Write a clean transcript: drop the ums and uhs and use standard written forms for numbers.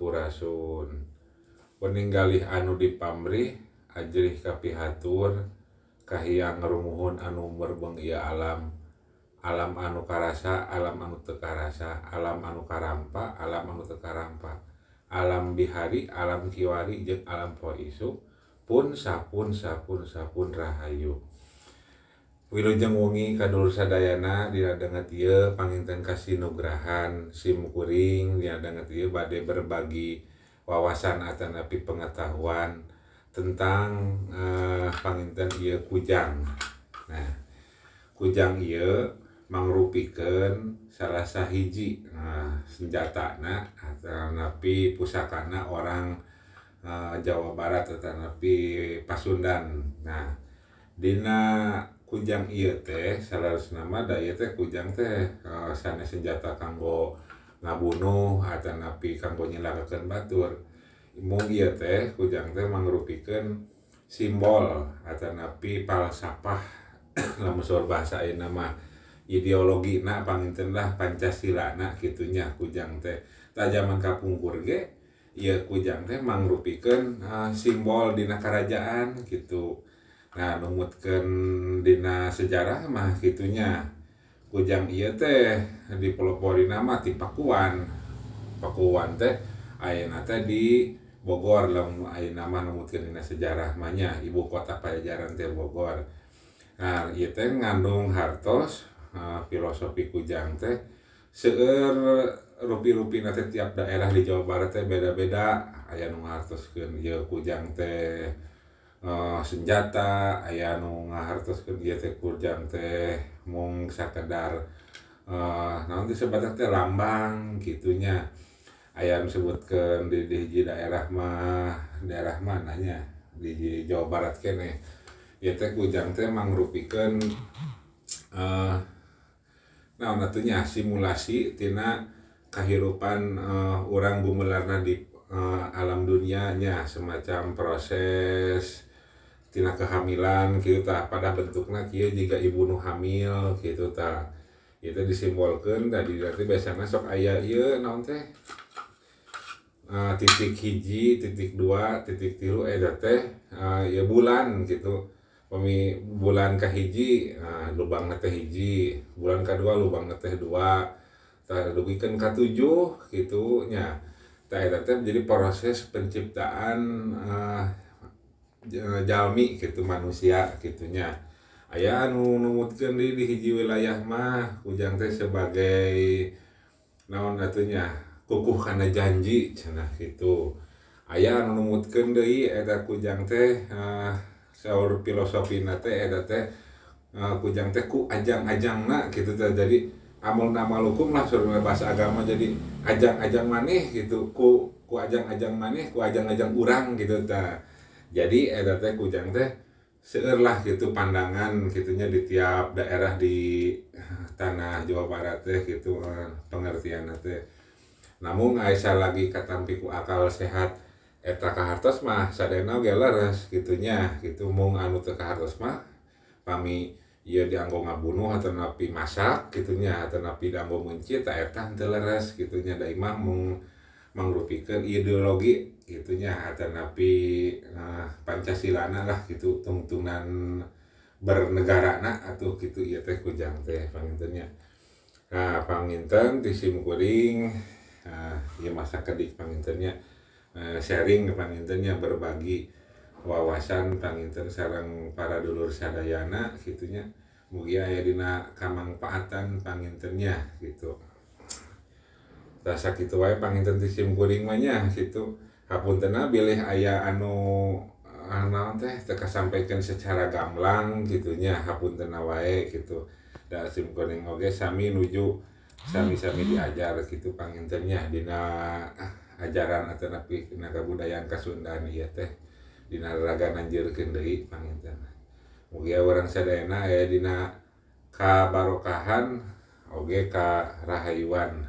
sampurasun. Peninggalih anu dipamrih ajrih kapihatur kahiyang ngarumuhun anu merbeng ieu alam. Alam anu karasa, alam anu teu karasa, alam anu karampa, alam anu teu karampa. Alam bihari, alam kiwari jeung alam poe isuk pun sapun rahayu. Wilujeng wengi kadulur sadayana dina danget ieu panginten kasinugrahan sim kuring dina danget ieu bade berbagi wawasan atanapi pengetahuan tentang panginten ieu kujang. Nah, kujang ieu mangrupikeun salah sahiji senjatana atanapi pusakana orang Jawa Barat atanapi Pasundan. Nah, dina kujang ieu teh salasna mah da ieu teh kujang teh sanes senjata kanggo ngabunuh atanapi kanggo nyilakakeun batur. Mung ieu teh kujang teh mangrupikeun simbol atanapi falsafah lamun saur bahasa ayeuna mah ideologina panginten lah Pancasilana kitunya kujang teh. Ta jaman kapungkur ge ieu kujang teh mangrupikeun simbol dina karajaan gitu. Nah, numutkeun dina sejarah mah kitunya. Kujang ieu teh dipelopori nama ti Pakuan. Pakuan teh ayeuna teh di Bogor lamun ayeuna mah numutkeun dina sejarah mah nya ibu kota pajajaran teh Bogor. Nah, ieu teh ngandung hartos filosofi kujang teh seueur rupi-rupina teh tiap daerah di Jawa Barat teh beda-beda. Aya nu ngahartoskeun ieu kujang teh senjata, aya nu ngahartoskeun ieu teh kujang teh mung sakedar naon teh sebatna teh lambang kitunya. Aya nu sebutkeun di hiji daerah mana nya di Jawa Barat keneh. Ieu teh kujang teh mangrupikeun naon atuh nya simulasi tina kahirupan urang gumelarna di alam dunia nya, semacam proses tina kehamilan kitu tah pada bentukna kieu jiga ibu nu hamil kitu tah. Ieu teh disimbolkeun tadi berarti biasana sok aya ieu naon teh titik hiji, titik 2, titik 3 eta teh ieu bulan gitu. Bulan kahiji lubangna teh hiji, bulan kadua lubangna teh 2, tah dugikeun ka 7 kitu nya. Tah eta teh jadi proses penciptaan jalmi gitu manusia kitunya. Aya anu numutkeun di hiji wilayah mah kujang teh sebagai naon atuh nya kukuh kana janji cenah kitu. Aya anu numutkeun deui eta kujang teh saur filosofina teh eta teh kujang teh ku ajang-ajangna kitu teh. Jadi amulna malukum lah saur bahasa agama jadi ajang-ajang maneh gitu ku ajang-ajang maneh ku ajang-ajang urang gitu tah. Jadi eta teh kujang teh seueur lah gitu pandangan kitunya di tiap daerah di tanah Jawa Barat teh gitu pengertianna teh. Namun aya lagi katampi ku akal sehat eta kahartos mah sadayana ge leres kitunya gitu. Mung anu teu kahartos mah pami ieu dianggo ngabunuh atanapi masak kitunya atanapi dianggo mencit tah eta teu leres kitunya. Da imah mung mangrupikeun ideologi gitunya atanapi Pancasilana lah gitu tungtunan bernegarana atuh gitu ieu teh kujang teh pangintennya. Nah, panginten ti sim kuring ieu masa kedik pangintennya sharing pangintennya berbagi wawasan panginten sareng para dulur sadayana gitunya. Mugi aya dina kamangpaatan pangintennya gitu. Tah sakitu wae panginten ti sim kuring mah nya kitu. Hapuntenna bilih aya anu naon teh teu kasampaikeun secara gamblang kitunya hapuntenna wae gitu. Da sim kuring oge sami nuju sami-sami diajar gitu pangintennya dina ajaran atanapi dina kabudayaan Kasundan ieu teh dina raga nanjeurkeun deui panginten. Mugi urang sadayana aya dina kabarokahan oge karahayuan